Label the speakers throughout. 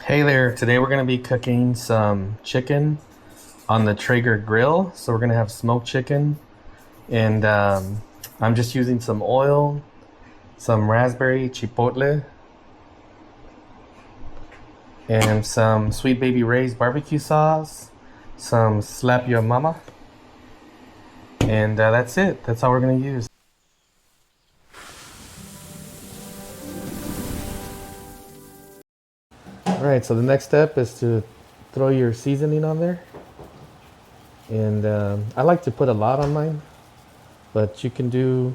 Speaker 1: Hey there, today we're going to be cooking some chicken on the Traeger grill. So we're going to have smoked chicken, and I'm just using some oil, some raspberry chipotle, and some Sweet Baby Ray's barbecue sauce, some Slap Your Mama, and that's it. That's all we're going to use. Alright, so the next step is to throw your seasoning on there. And I like to put a lot on mine, but you can do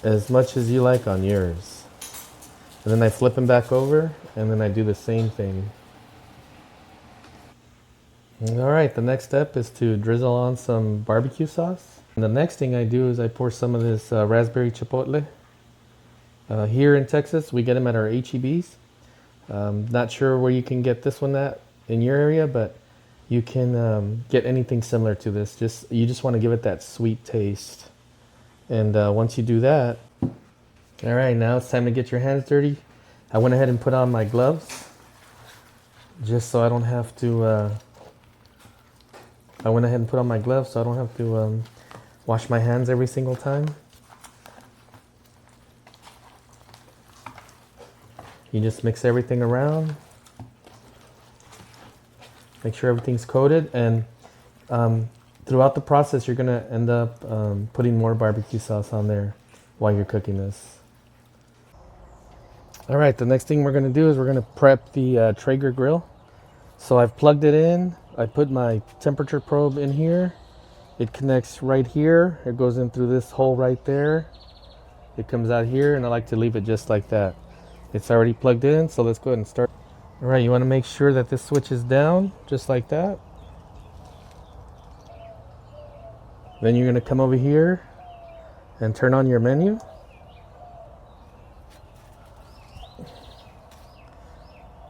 Speaker 1: as much as you like on yours. And then I flip them back over, and then I do the same thing. Alright, the next step is to drizzle on some barbecue sauce. And the next thing I do is I pour some of this raspberry chipotle. Here in Texas, we get them at our HEBs. Not sure where you can get this one at in your area, but you can get anything similar to this. You just want to give it that sweet taste. And once you do that, all right, now it's time to get your hands dirty. I went ahead and put on my gloves just so I don't have to. I went ahead and put on my gloves so I don't have to wash my hands every single time. You just mix everything around. Make sure everything's coated, and throughout the process you're gonna end up putting more barbecue sauce on there while you're cooking this. All right, the next thing we're gonna do is we're gonna prep the Traeger grill. So I've plugged it in. I put my temperature probe in here. It connects right here. It goes in through this hole right there. It comes out here, and I like to leave it just like that. It's already plugged in, so let's go ahead and start. All right, you want to make sure that this switch is down, just like that. Then you're going to come over here and turn on your menu. It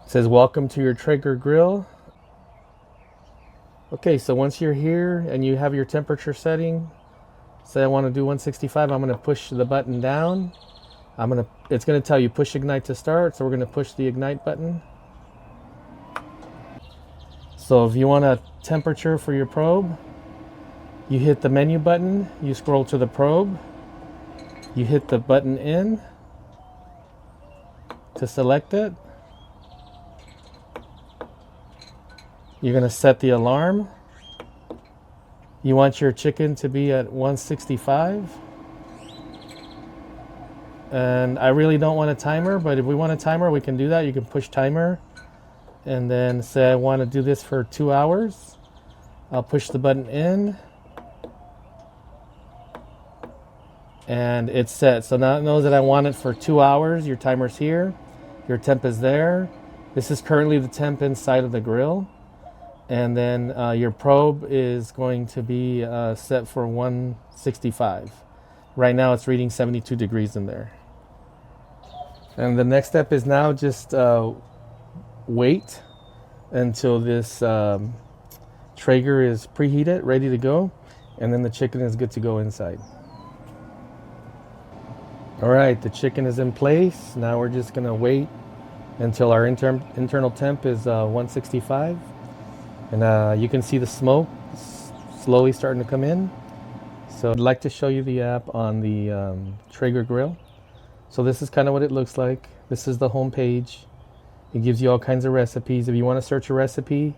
Speaker 1: says, welcome to your Traeger grill. Okay, so once you're here and you have your temperature setting, say I want to do 165, I'm going to push the button down. It's going to tell you push ignite to start, so we're going to push the ignite button. So if you want a temperature for your probe, you hit the menu button, you scroll to the probe, you hit the button in to select it. You're going to set the alarm. You want your chicken to be at 165. And I really don't want a timer, but if we want a timer, we can do that. You can push timer and then say I want to do this for 2 hours. I'll push the button in and it's set. So now it knows that I want it for 2 hours. Your timer's here. Your temp is there. This is currently the temp inside of the grill. And then your probe is going to be set for 165. Right now it's reading 72 degrees in there. And the next step is now just wait until this Traeger is preheated, ready to go, and then the chicken is good to go inside. All right, the chicken is in place. Now we're just gonna wait until our internal temp is 165. And you can see the smoke slowly starting to come in. So I'd like to show you the app on the Traeger grill. So this is kind of what it looks like. This is the home page. It gives you all kinds of recipes. If you want to search a recipe,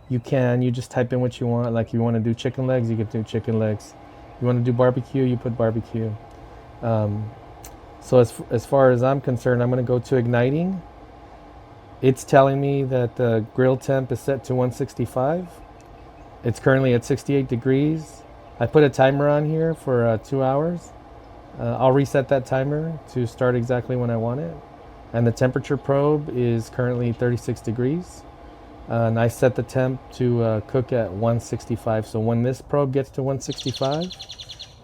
Speaker 1: you can. You just type in what you want. Like if you want to do chicken legs, you can do chicken legs. If you want to do barbecue, you put barbecue. So as far as I'm concerned, I'm going to go to igniting. It's telling me that the grill temp is set to 165. It's currently at 68 degrees. I put a timer on here for 2 hours. I'll reset that timer to start exactly when I want it. And the temperature probe is currently 36 degrees. And I set the temp to cook at 165. So when this probe gets to 165,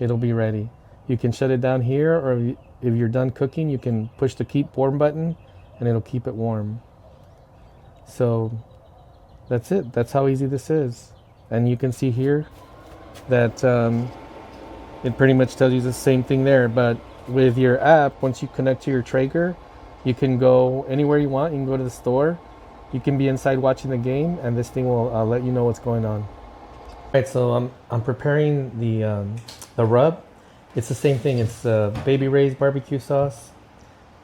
Speaker 1: it'll be ready. You can shut it down here, or if you're done cooking, you can push the keep warm button and it'll keep it warm. So that's it. That's how easy this is. And you can see here that it pretty much tells you the same thing there, but with your app, once you connect to your Traeger, you can go anywhere you want. You can go to the store You can be inside watching the game, and this thing will let you know what's going on. All right, so I'm preparing the rub. It's the same thing. It's Baby Ray's barbecue sauce,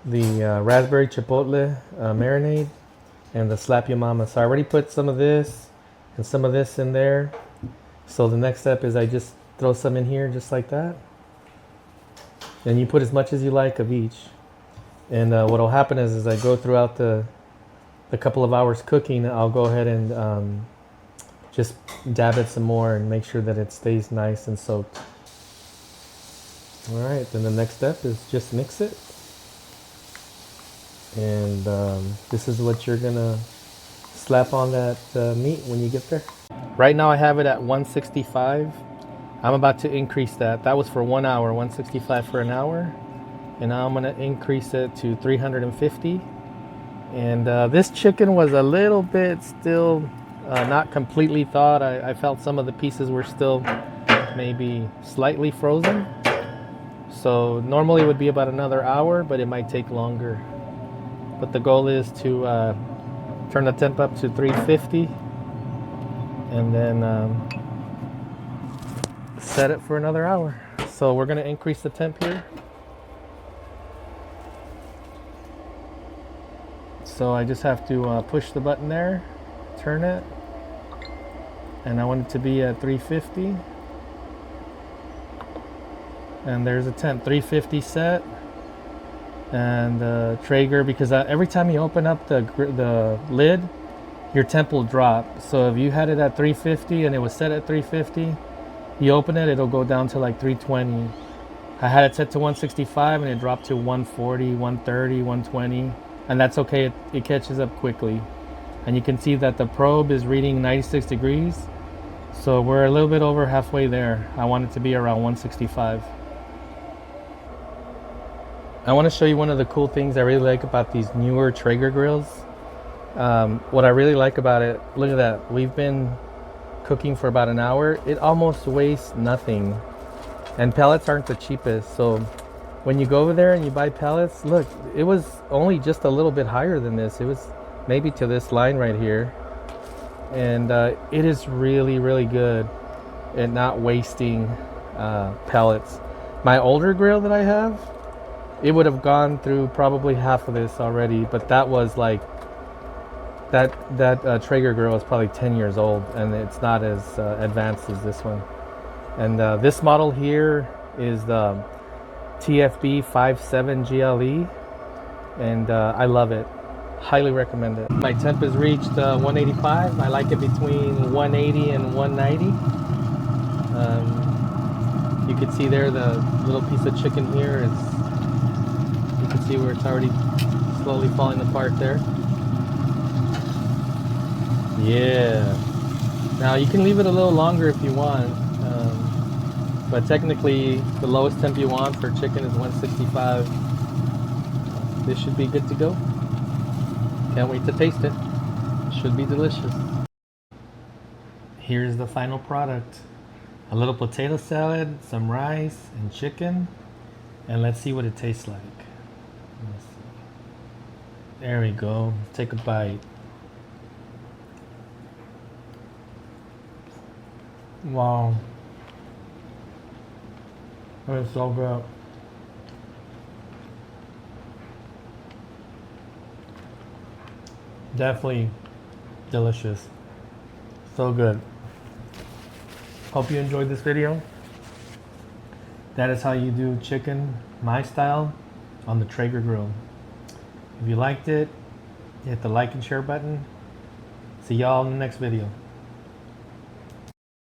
Speaker 1: the raspberry chipotle marinade, and the Slap Your Mama. So I already put some of this and some of this in there. So the next step is I just throw some in here just like that. And you put as much as you like of each. And what will happen is as I go throughout the couple of hours cooking, I'll go ahead and just dab it some more and make sure that it stays nice and soaked. All right, then the next step is just mix it. And this is what you're gonna slap on that meat when you get there. Right now I have it at 165. I'm about to increase that. That was for 1 hour, 165 for an hour. And now I'm gonna increase it to 350. And this chicken was a little bit still not completely thawed. I felt some of the pieces were still maybe slightly frozen. So normally it would be about another hour, but it might take longer. But the goal is to turn the temp up to 350 and then set it for another hour. So we're gonna increase the temp here. So I just have to push the button there, turn it, and I want it to be at 350. And there's a temp, 350 set. And Traeger, because every time you open up the lid, your temp will drop. So if you had it at 350 and it was set at 350, you open it, it'll go down to like 320. I had it set to 165 and it dropped to 140, 130, 120. And that's okay, it catches up quickly. And you can see that the probe is reading 96 degrees. So we're a little bit over halfway there. I want it to be around 165. I want to show you one of the cool things I really like about these newer Traeger grills. What I really like about it, look at that. We've been cooking for about an hour. It almost wastes nothing. And pellets aren't the cheapest. So when you go over there and you buy pellets, look, it was only just a little bit higher than this. It was maybe to this line right here. And it is really, really good at not wasting pellets. My older grill that I have, it would have gone through probably half of this already, but that was like, that Traeger grill is probably 10 years old and it's not as advanced as this one. And this model here is the TFB 57 GLE, and I love it. Highly recommend it. My temp has reached 185. I like it between 180 and 190. You can see there the little piece of chicken here is, you can see where it's already slowly falling apart there. Yeah. Now you can leave it a little longer if you want, but technically the lowest temp you want for chicken is 165. This should be good to go. Can't wait to taste it. Should be delicious. Here's the final product. A little potato salad, some rice and chicken, and let's see what it tastes like. Let's see. There we go. Take a bite. Wow. That is so good. Definitely delicious. So good. Hope you enjoyed this video. That is how you do chicken my style on the Traeger grill. If you liked it, hit the like and share button. See y'all in the next video.